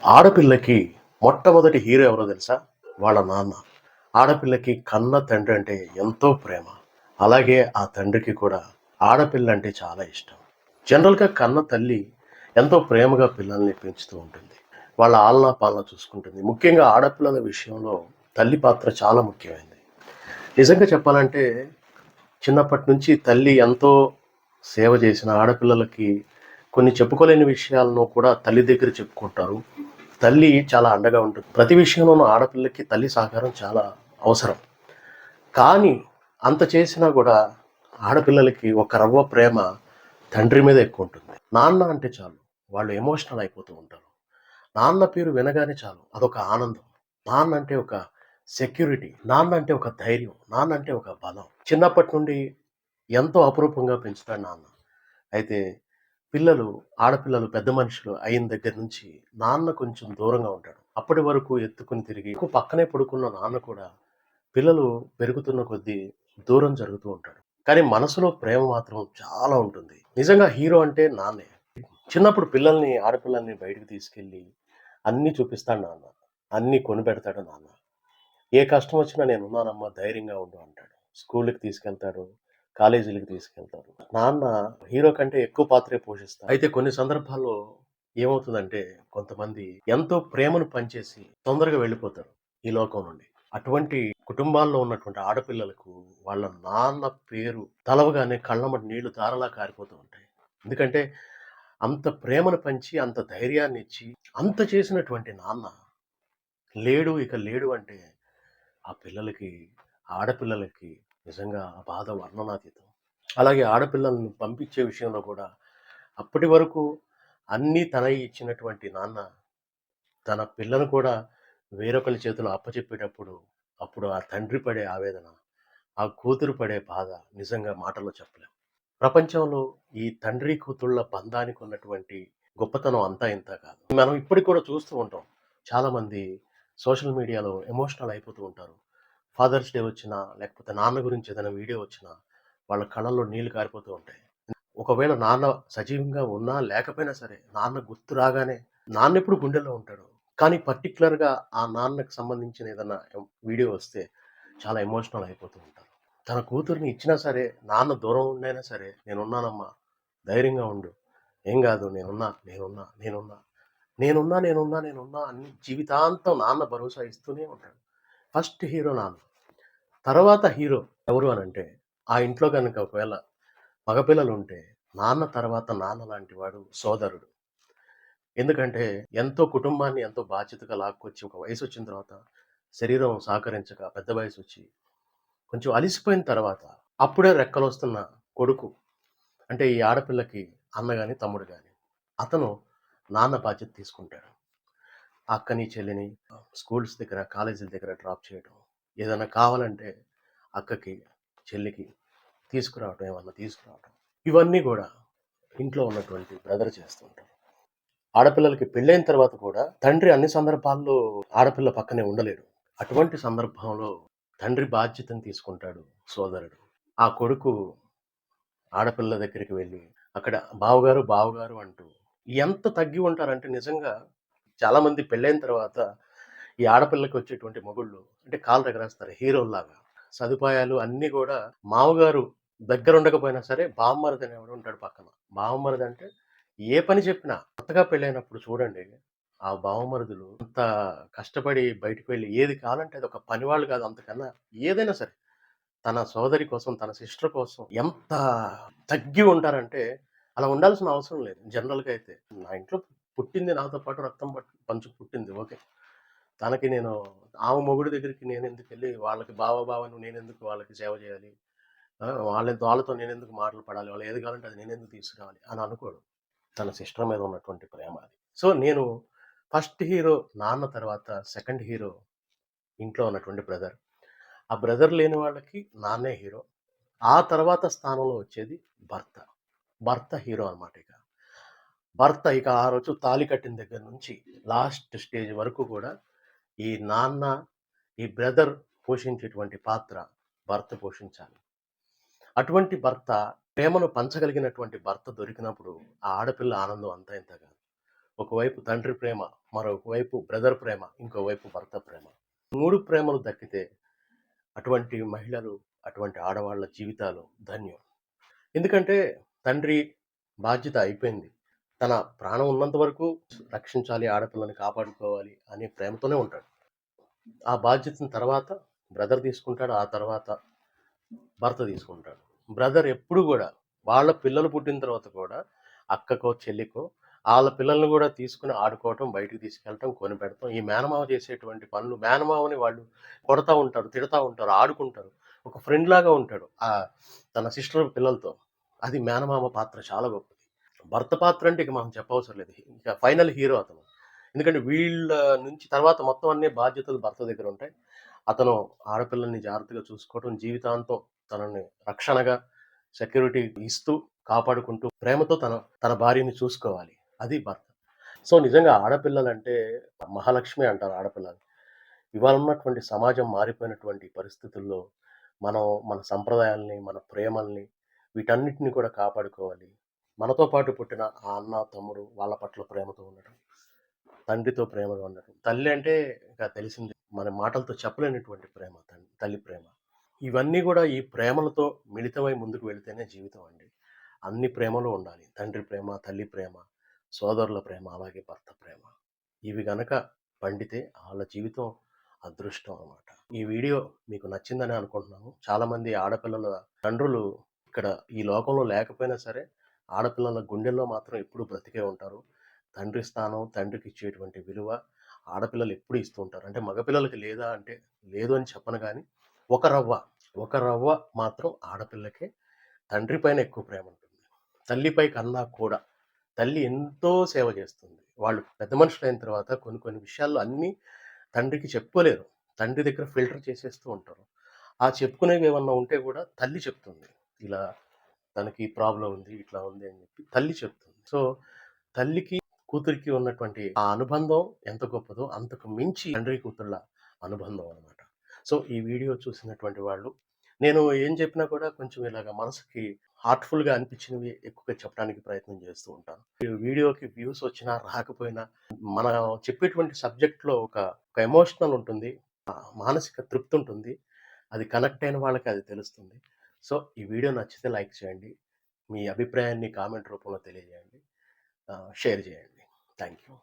ఆడపిల్లకి మొట్టమొదటి హీరో ఎవరో తెలుసా? వాళ్ళ నాన్న. ఆడపిల్లకి కన్న తండ్రి అంటే ఎంతో ప్రేమ. అలాగే ఆ తండ్రికి కూడా ఆడపిల్ల అంటే చాలా ఇష్టం. జనరల్‌గా కన్న తల్లి ఎంతో ప్రేమగా పిల్లల్ని పెంచుతూ ఉంటుంది. వాళ్ళ ఆలనా పాలనా చూసుకుంటుంది. ముఖ్యంగా ఆడపిల్లల విషయంలో తల్లి పాత్ర చాలా ముఖ్యమైనది. నిజంగా చెప్పాలంటే చిన్నప్పటి నుంచి తల్లి ఎంతో సేవ చేసిన ఆడపిల్లలకి కొన్ని చెప్పుకోలేని విషయాలను కూడా తల్లి దగ్గర చెప్పుకుంటారు. తల్లి చాలా అండగా ఉంటుంది. ప్రతి విషయంలోనూ ఆడపిల్లకి తల్లి సహకారం చాలా అవసరం. కానీ అంత చేసినా కూడా ఆడపిల్లలకి ఒక రవ్వ ప్రేమ తండ్రి మీద ఎక్కువ ఉంటుంది. నాన్న అంటే చాలు వాళ్ళు ఎమోషనల్ అయిపోతూ ఉంటారు. నాన్న పేరు వినగానే చాలు అదొక ఆనందం. నాన్న అంటే ఒక సెక్యూరిటీ. నాన్న అంటే ఒక ధైర్యం. నాన్న అంటే ఒక బలం. చిన్నప్పటి నుండి ఎంతో అపురూపంగా పెంచుతాడు నాన్న. అయితే ఆడపిల్లలు పెద్ద మనుషులు అయిన దగ్గర నుంచి నాన్న కొంచెం దూరంగా ఉంటాడు. అప్పటి వరకు ఎత్తుకుని తిరిగి పక్కనే పడుకున్న నాన్న కూడా పిల్లలు పెరుగుతున్న కొద్దీ దూరం జరుగుతూ ఉంటాడు. కానీ మనసులో ప్రేమ మాత్రం చాలా ఉంటుంది. నిజంగా హీరో అంటే నాన్నే. చిన్నప్పుడు ఆడపిల్లల్ని బయటకు తీసుకెళ్ళి అన్నీ చూపిస్తాడు నాన్న. అన్నీ కొనిపెడతాడు నాన్న. ఏ కష్టం వచ్చినా నేనున్నానమ్మా ధైర్యంగా ఉండు అంటాడు. స్కూలుకి తీసుకెళ్తాడు. కాలేజీలకి తీసుకెళ్తారు. నాన్న హీరో కంటే ఎక్కువ పాత్రే పోషిస్తారు. అయితే కొన్ని సందర్భాల్లో ఏమవుతుందంటే కొంతమంది ఎంతో ప్రేమను పంచేసి తొందరగా వెళ్ళిపోతారు ఈ లోకం నుండి. అటువంటి కుటుంబాల్లో ఉన్నటువంటి ఆడపిల్లలకు వాళ్ళ నాన్న పేరు తలవగానే కళ్ళమ్మట నీళ్లు ధారలా కారిపోతూ ఉంటాయి. ఎందుకంటే అంత ప్రేమను పంచి, అంత ధైర్యాన్నిచ్చి, అంత చేసినటువంటి నాన్న ఇక లేడు అంటే ఆ పిల్లలకి, ఆడపిల్లలకి నిజంగా ఆ బాధ వర్ణనాతీతం. అలాగే ఆడపిల్లల్ని పంపించే విషయంలో కూడా అప్పటి వరకు అన్నీ తనై ఇచ్చినటువంటి నాన్న తన పిల్లను కూడా వేరొకరి చేతిలో అప్పచెప్పేటప్పుడు అప్పుడు ఆ తండ్రి పడే ఆవేదన, ఆ కూతురు పడే బాధ నిజంగా మాటల్లో చెప్పలేం. ప్రపంచంలో ఈ తండ్రి కూతుళ్ళ బంధానికి ఉన్నటువంటి గొప్పతనం అంతా ఇంతా కాదు. మనం ఇప్పటికి కూడా చూస్తూ ఉంటాం. చాలామంది సోషల్ మీడియాలో ఎమోషనల్ అయిపోతూ ఉంటారు. ఫాదర్స్ డే వచ్చినా, లేకపోతే నాన్న గురించి ఏదైనా వీడియో వచ్చినా, వాళ్ళ కళ్ళల్లో నీళ్లు కారిపోతూ ఉంటాయి. ఒకవేళ నాన్న సజీవంగా ఉన్నా, లేకపోయినా సరే, నాన్న గుర్తు రాగానే నాన్నెప్పుడు గుండెల్లో ఉంటాడు. కానీ పర్టిక్యులర్‌గా ఆ నాన్నకి సంబంధించిన ఏదన్నా వీడియో వస్తే చాలా ఎమోషనల్ అయిపోతూ ఉంటారు. తన కూతురిని ఇచ్చినా సరే, నాన్న దూరం ఉండైనా సరే, "నేనున్నానమ్మా, ధైర్యంగా ఉండు. ఏం గాదు నేనున్నా, నేనున్నా, నేనున్నా, నేనున్నా, నేనున్నా, నేనున్నా" అని జీవితాంతం నాన్న భరోసా ఇస్తూనే ఉంటాడు. ఫస్ట్ హీరో నాన్న. తర్వాత హీరో ఎవరు అనంటే, ఆ ఇంట్లో గనుక ఒకవేళ మగపిల్లలుంటే, నాన్న తర్వాత నాన్న లాంటి వాడు సోదరుడు. ఎందుకంటే, కుటుంబాన్ని ఎంతో బాధ్యతగా లాక్కొచ్చి ఒక వయసొచ్చిన తర్వాత, శరీరం సహకరించక పెద్ద వయసొచ్చి, కొంచెం అలిసిపోయిన తర్వాత, అప్పుడే రెక్కలొస్తున్న కొడుకు, అంటే ఈ ఆడపిల్లకి అన్న గాని, తమ్ముడు గాని, అతను నాన్న బాధ్యత తీసుకుంటాడు. అక్కని, చెల్లిని స్కూల్స్ దగ్గర, కాలేజీల దగ్గర డ్రాప్ చేయడం. ఏదైనా కావాలంటే అక్కకి, చెల్లికి ఏమన్నా తీసుకురావటం. ఇవన్నీ గూడా ఇంట్లో ఉన్నటువంటి బ్రదర్ చేస్తూ ఉంటారు. ఆడపిల్లలకి పెళ్ళైన తర్వాత కూడా తండ్రి అన్ని సందర్భాల్లో ఆడపిల్ల పక్కనే ఉండలేడు. అటువంటి సందర్భంలో తండ్రి బాధ్యతను తీసుకుంటాడు సోదరుడు. ఆ కొడుకు ఆడపిల్ల దగ్గరికి వెళ్ళి అక్కడ బావగారు, బావగారు అంటూ ఎంత తగ్గి ఉంటారంటే నిజంగా చాలామంది పెళ్ళైన తర్వాత ఈ ఆడపిల్లకి వచ్చేటువంటి మొగుళ్ళు అంటే కాళ్ళు ఎగరేస్తారు హీరోల్లాగా. సదుపాయాలు అన్నీ గూడా మామగారు దగ్గరుండకపోయినా సరే బావమరిది అనేవాడు ఉంటాడు పక్కన. బావమరిది అంటే ఏ పని చెప్పినా కొత్తగా పెళ్ళైనప్పుడు చూడండి ఆ బావమరుదులు అంత కష్టపడి బయటికి వెళ్లి ఏది కావాలంటే అది ఒక పనివాళ్ళు కాదు అంతకన్నా ఏదైనా సరే తన సోదరి కోసం, తన సిస్టర్ కోసం ఎంత తగ్గి ఉంటారంటే అలా ఉండాల్సిన అవసరం లేదు జనరల్‌గా అయితే. నా ఇంట్లో పుట్టింది నాతో పాటు రక్తం పంచుకు పుట్టింది ఓకే. తనకి నేను ఆమె మొగుడు దగ్గరికి నేనెందుకెళ్ళి వాళ్ళకి బావ నువ్వు నేనెందుకు వాళ్ళకి సేవ చేయాలి? వాళ్ళతో నేనెందుకు మాటలు పడాలి? వాళ్ళు ఏది కావాలంటే అది నేనెందుకు తీసుకురావాలి అని అనుకోడు. తన సిస్టర్ మీద ఉన్నటువంటి ప్రేమ అది. సో, నేను ఫస్ట్ హీరో నాన్న తర్వాత సెకండ్ హీరో ఇంట్లో ఉన్నటువంటి బ్రదర్. ఆ బ్రదర్ లేని వాళ్ళకి నాన్నే హీరో. ఆ తర్వాత స్థానంలో వచ్చేది భర్త. భర్త హీరో అనమాట ఇక. భర్త ఇక ఆ రోజు తాళి కట్టిన దగ్గర నుంచి లాస్ట్ స్టేజ్ వరకు కూడా ఈ నాన్న, ఈ బ్రదర్ పోషించేటువంటి పాత్ర భర్త పోషించాలి. అటువంటి భర్త ప్రేమను పంచగలిగినటువంటి భర్త దొరికినప్పుడు ఆ ఆడపిల్ల ఆనందం అంతా ఇంతా కాదు. ఒకవైపు తండ్రి ప్రేమ, మరొక వైపు బ్రదర్ ప్రేమ, ఇంకోవైపు భర్త ప్రేమ. 3 ప్రేమలు దక్కితే అటువంటి మహిళలు, అటువంటి ఆడవాళ్ళ జీవితాలు ధన్యం. ఎందుకంటే తండ్రి బాధ్యత అయిపోయింది. తన ప్రాణం ఉన్నంత వరకు రక్షించాలి, ఆడపిల్లని కాపాడుకోవాలి అనే ప్రేమతోనే ఉంటాడు. ఆ బాధ్యతను తర్వాత బ్రదర్ తీసుకుంటాడు. ఆ తర్వాత భర్త తీసుకుంటాడు. బ్రదర్ ఎప్పుడు గూడా వాళ్ళ పిల్లలు పుట్టిన తర్వాత కూడా అక్కకో, చెల్లికో ఆళ్ళ పిల్లల్ని గూడా తీసుకొని ఆడుకోవటం, బయటికి తీసుకెళ్ళటం, కొనిపెడతాం. ఈ మేనమామ చేసేటువంటి పనులు మేనమామని వాళ్ళు కొడతా ఉంటారు, తిడతా ఉంటారు, ఆడుకుంటారు. ఒక ఫ్రెండ్‌లాగా ఉంటాడు. తన సిస్టర్ పిల్లలతో. అది మేనమామ పాత్ర చాలా గొప్పది. భర్త పాత్ర అంటే ఇక మనం చెప్పవసరం లేదు. ఇక ఫైనల్ హీరో అతను. ఎందుకంటే వీళ్ళ నుంచి తర్వాత మొత్తం అన్ని బాధ్యతలు భర్త దగ్గరుంటాయి. అతను ఆడపిల్లల్ని జాగ్రత్తగా చూసుకోవటం, జీవితాంతం తనని రక్షణగా సెక్యూరిటీ ఇస్తూ, కాపాడుకుంటూ, ప్రేమతో తన తన భార్యని చూసుకోవాలి. అది భర్త. సో, నిజంగా ఆడపిల్లలంటే మహాలక్ష్మి అంటారు ఆడపిల్లలని. ఇవాళ ఉన్నటువంటి సమాజం మారిపోయినటువంటి పరిస్థితుల్లో మనం మన సంప్రదాయాల్ని, మన ప్రేమల్ని వీటన్నిటిని కూడా కాపాడుకోవాలి. మనతో పాటు పుట్టిన ఆ అన్న, తమ్ముడు వాళ్ళ పట్ల ప్రేమతో ఉండటం. తండ్రితో ప్రేమగా ఉండటం. తల్లి అంటే ఇక తెలిసిందే. మన మాటలతో చెప్పలేనటువంటి ప్రేమ తల్లి ప్రేమ. ఇవన్నీ గూడా ఈ ప్రేమలతో మిళితమై ముందుకు వెళితేనే జీవితం అండి. అన్ని ప్రేమలు ఉండాలి. తండ్రి ప్రేమ, తల్లి ప్రేమ, సోదరుల ప్రేమ, అలాగే భర్త ప్రేమ. ఇవి గనక పండితే ఆళ్ళ జీవితం అదృష్టం అన్నమాట. ఈ వీడియో మీకు నచ్చిందని అనుకుంటున్నాను. చాలామంది ఆడపిల్లల తండ్రులు ఇక్కడ ఈ లోకంలో లేకపోయినా సరే, ఆడపిల్లల గుండెల్లో మాత్రం ఎప్పుడూ బ్రతికే ఉంటారు. తండ్రి స్థానం, తండ్రికిచ్చేటువంటి విలువ ఆడపిల్లలు ఎప్పుడు ఇస్తూ ఉంటారు. అంటే మగపిల్లలకి లేదా అంటే లేదు అని చెప్పను గానీ, ఒక రవ్వ, ఒక రవ్వ మాత్రం ఆడపిల్లకే తండ్రి పైన ఎక్కువ ప్రేముంటుంది. తల్లిపై కన్నా కూడా. తల్లి ఎంతో సేవ చేస్తుంది. వాళ్ళు పెద్ద మనుషులైన తర్వాత కొన్ని కొన్ని విషయాల్లో అన్నీ తండ్రికి చెప్పుకోలేరు. తండ్రి దగ్గర ఫిల్టర్ చేసేస్తూ ఉంటారు. ఆ చెప్పుకునేవి ఏమన్నా ఉంటే గూడా తల్లి చెప్తుంది. ఇలా తనకి ప్రాబ్లమ్ ఉంది, ఇట్లా ఉంది అని చెప్పి తల్లి చెప్తుంది. సో, తల్లికి, కూతురికి ఉన్నటువంటి ఆ అనుబంధం ఎంత గొప్పదో అంతకు మించి తండ్రి కూతుళ్ళ అనుబంధం అన్నమాట. సో, ఈ వీడియో చూసినటువంటి వాళ్ళు నేను ఏం చెప్పినా కూడా కొంచెం ఇలాగ మనసుకి హార్ట్‌ఫుల్‌గా అనిపించినవి ఎక్కువగా చెప్పడానికి ప్రయత్నం చేస్తూ ఉంటాను. ఈ వీడియోకి వ్యూస్ వచ్చినా రాకపోయినా మనం చెప్పేటువంటి సబ్జెక్ట్‌లో ఒక ఎమోషనల్ ఉంటుంది. మానసిక తృప్తి ఉంటుంది. అది కనెక్ట్ అయిన వాళ్ళకి అది తెలుస్తుంది. సో, ఈ వీడియో నచ్చితే లైక్ చేయండి. మీ అభిప్రాయాన్ని కామెంట్ రూపంలో తెలియజేయండి. షేర్ చేయండి. Thank you.